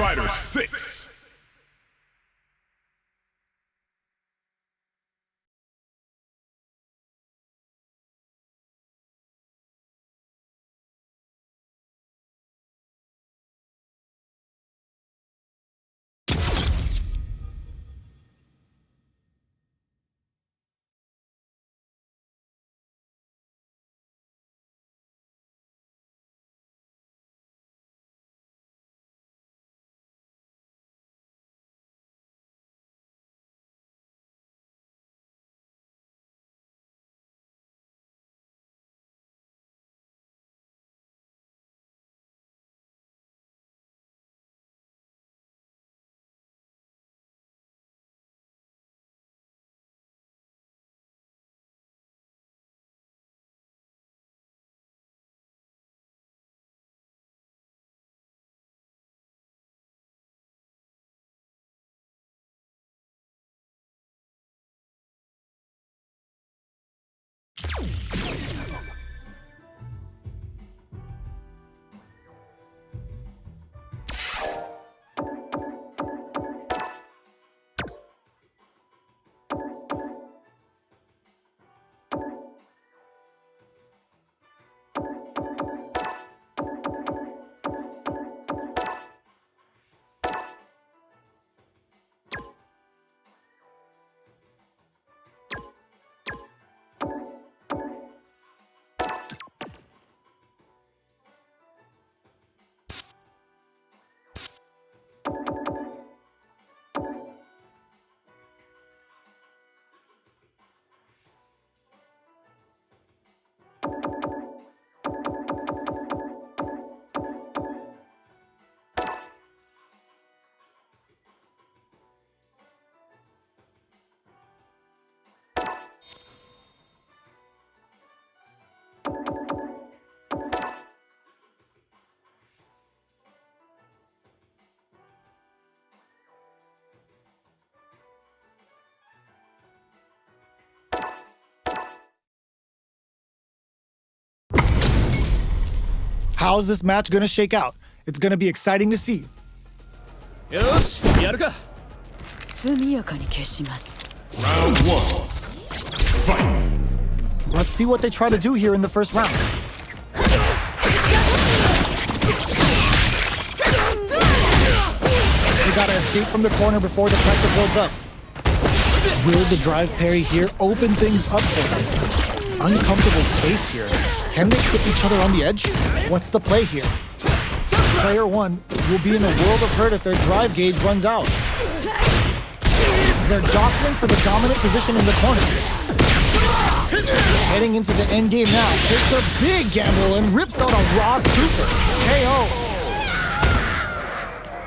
Fighter 6. How's this match gonna shake out? It's gonna be exciting to see. よし、やるか。速やかに消します。 Round 1. Fight. Let's see what they try to do here in the first round. They gotta escape from the corner before the pressure builds up. Will the drive parry here open things up for them? Uncomfortable space here. Can they keep each other on the edge? What's the play here? Player 1 will be in a world of hurt if their drive gauge runs out. They're jostling for the dominant position in the corner. Heading into the end game now, takes a big gamble and rips out a raw super. KO.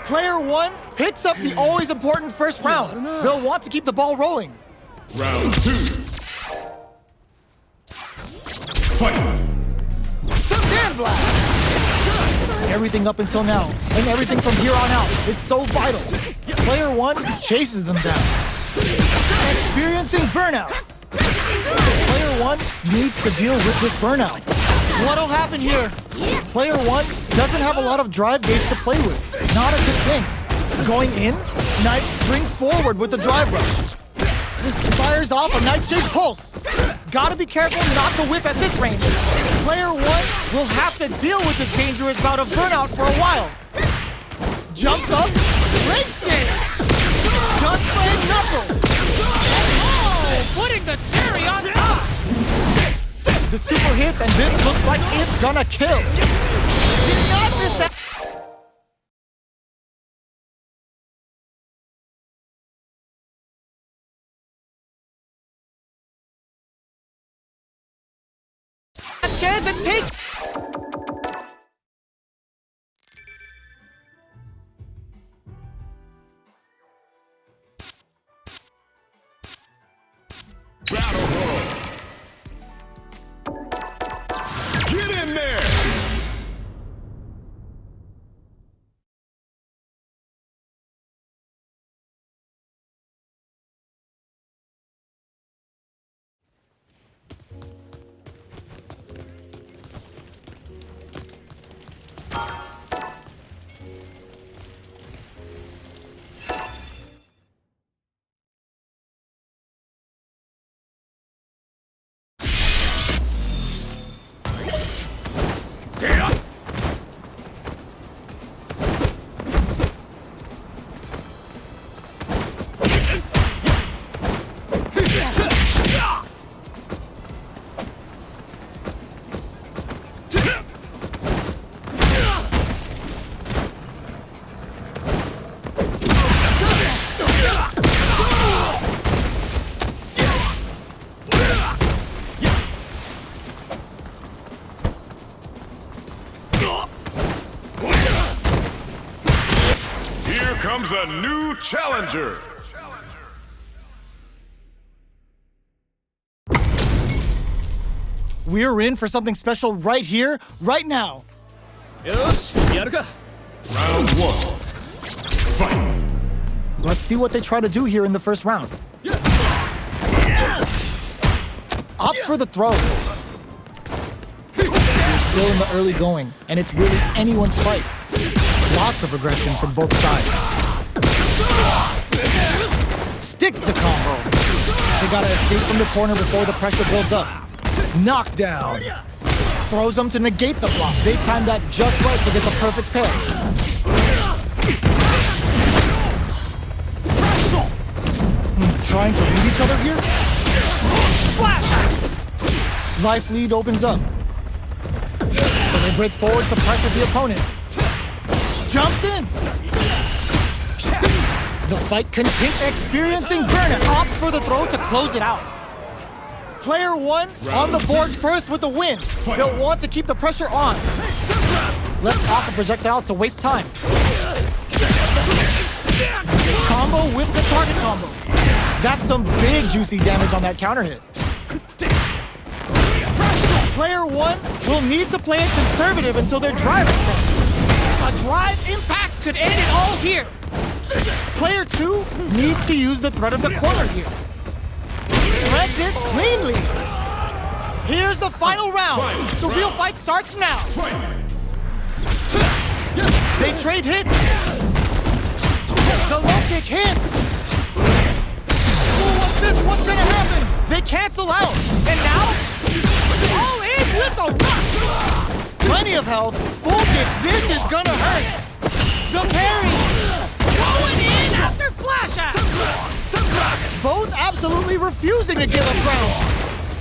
Player 1 picks up the always important first round. They'll want to keep the ball rolling. Round 2. Fight. Sandblast! Everything up until now, and everything from here on out, is so vital. Player 1 chases them down. Experiencing burnout. Player 1 needs to deal with this burnout. What'll happen here? Player 1 doesn't have a lot of drive gauge to play with. Not a good thing. Going in, Knight springs forward with the drive rush. Fires off a Nightshade Pulse. Gotta be careful not to whiff at this range. Player 1 will have to deal with this dangerous bout of burnout for a while. Jumps up, breaks it! Just playing knuckle! Oh, putting the cherry on top! The super hits, and this looks like it's gonna kill. Did not miss that. Chance and take. Battle Roll. Get in there. comes a new challenger. We're in for something special right here, right now. よしやるか Round 1. Fight. Let's see what they try to do here in the first round. Opts for the throw. We're still in the early going, and it's really anyone's fight. Lots of aggression from both sides. Sticks the combo. They gotta escape from the corner before the pressure builds up. Knockdown. Throws them to negate the block. They timed that just right to get the perfect pair. Trying to read each other here? Flash axe! Life lead opens up. So they break forward to pressure the opponent. Jumps in! The fight continues, experiencing burnout. Opts for the throw to close it out. Player 1 on the board first with the win. They'll want to keep the pressure on. Left off a projectile to waste time. Combo with the target combo. That's some big juicy damage on that counter hit. Player 1 will need to play it conservative until their drive is set. A drive impact could end it all here. Player 2 needs to use the threat of the corner here. Threads it cleanly. Here's the final round. The real fight starts now. They trade hits. The low kick hits. Ooh, what's this? What's gonna happen? They cancel out. And now, all in with the rush. Plenty of health. Full kick. This is gonna hurt. The parry. Going in after flash axe. Both absolutely refusing to give up ground.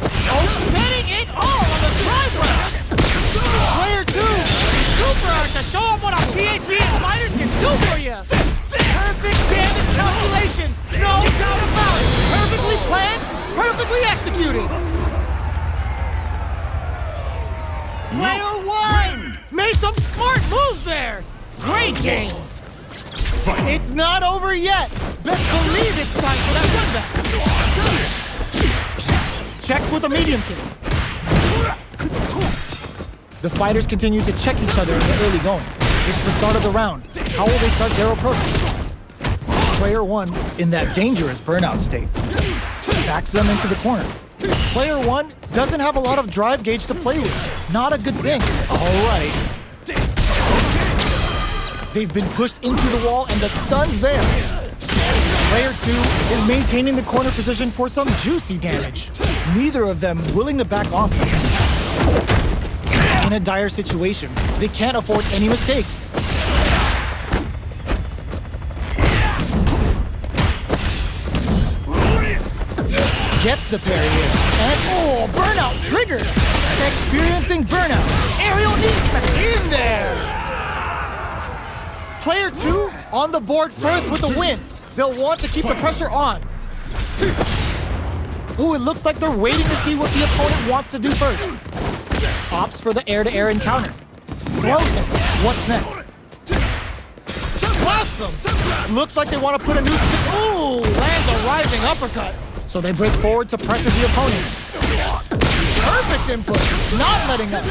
Oh, betting it all on the drive rush. Player 2, super hard to show them what a PhD and fighters can do for you. Perfect damage calculation, no doubt about it. Perfectly planned, perfectly executed. Player 1 made some smart moves there. Great game. It's not over yet. Best believe it's time for that run back. Checks with a medium kick. The fighters continue to check each other in the early going. It's the start of the round. How will they start their approach? Player 1 in that dangerous burnout state. Backs them into the corner. Player 1 doesn't have a lot of drive gauge to play with. Not a good thing. All right. They've been pushed into the wall and the stun's there. Player 2 is maintaining the corner position for some juicy damage. Neither of them willing to back off. In a dire situation, they can't afford any mistakes. Gets the parry in. And oh, burnout triggered. Experiencing burnout. Aerial knee smack in there. Player 2 on the board first with the win. They'll want to keep the pressure on. Ooh, it looks like they're waiting to see what the opponent wants to do first. Opts for the air-to-air encounter. Throws him. What's next? Blasts him. Looks like they want to put a new spin. Ooh, lands a rising uppercut. So they break forward to pressure the opponent. Perfect input. Not letting up.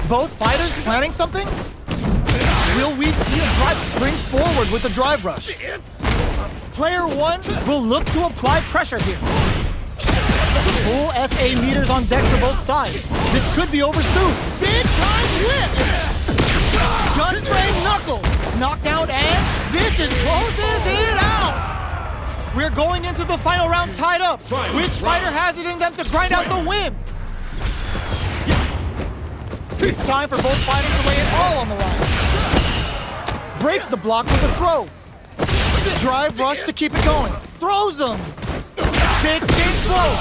Both fighters planning something? Will we see a drive springs forward with the drive rush? Player 1 will look to apply pressure here. Full SA meters on deck for both sides. This could be over soon. Big time whip! Just frame knuckle. Knockdown and this is closes it out! We're going into the final round tied up. Which fighter has it in them to grind out the win? It's time for both fighters to lay it all on the line. Breaks the block with a throw. Drive rush to keep it going. Throws him. Big exchange throw.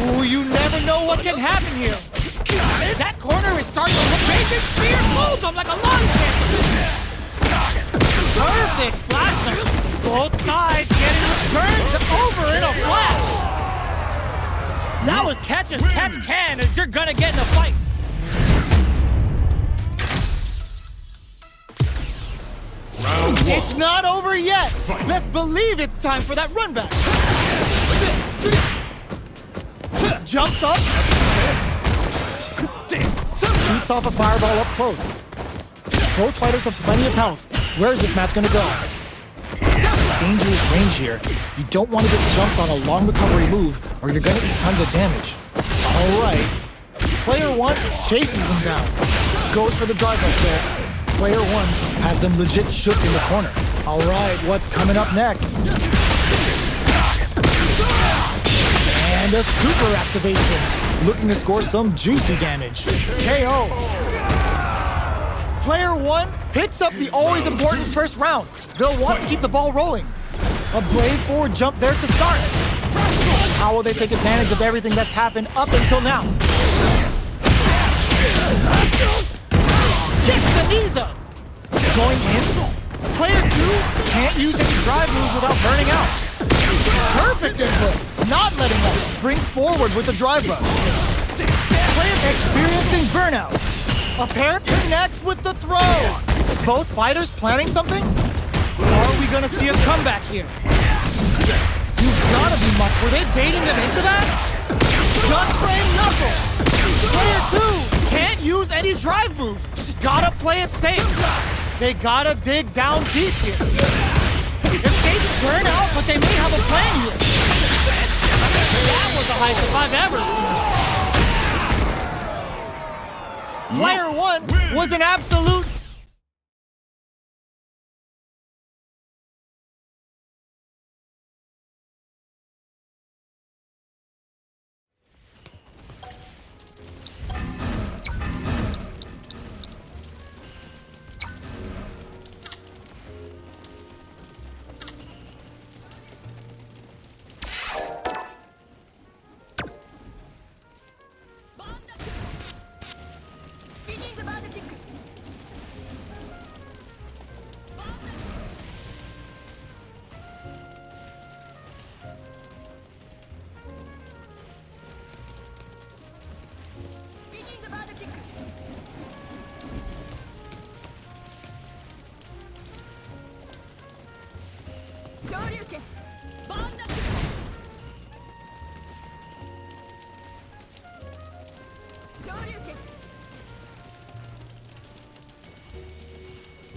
Ooh, you never know what can happen here. That corner is starting to look big. Big spear folds him like a lawn chair. Perfect flashback. Both sides getting burns over in a flash. That was catch as catch can as you're gonna get in a fight. Round 1. It's not over yet. Fight. Let's believe it's time for that run back. Jumps up. Shoots off a fireball up close. Both fighters have plenty of health. Where is this match gonna go? Dangerous range here. You don't want to get jumped on a long recovery move or you're gonna eat tons of damage. Alright. Player 1 chases them down. Goes for the drive rush there. Player 1 has them legit shook in the corner. Alright, what's coming up next? And a super activation. Looking to score some juicy damage. KO. Player 1 picks up the always important first round. They'll want to keep the ball rolling. A brave forward jump there to start. How will they take advantage of everything that's happened up until now? Gets the knees up. Going in. Player 2 can't use any drive moves without burning out. Perfect input. Not letting up. Springs forward with a drive rush. Player experiencing burnout. A pair connects with the throw. Both fighters planning something? Are we gonna see a comeback here? You've gotta be much. Were they baiting them into that? Just frame knuckle. Player 2 can't use any drive moves. Gotta play it safe. They gotta dig down deep here. Escape burn out, but they may have a plan here. That was the highest if I've ever seen. Player 1 was an absolute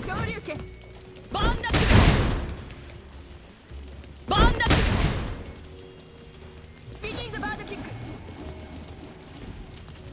Shoryuken!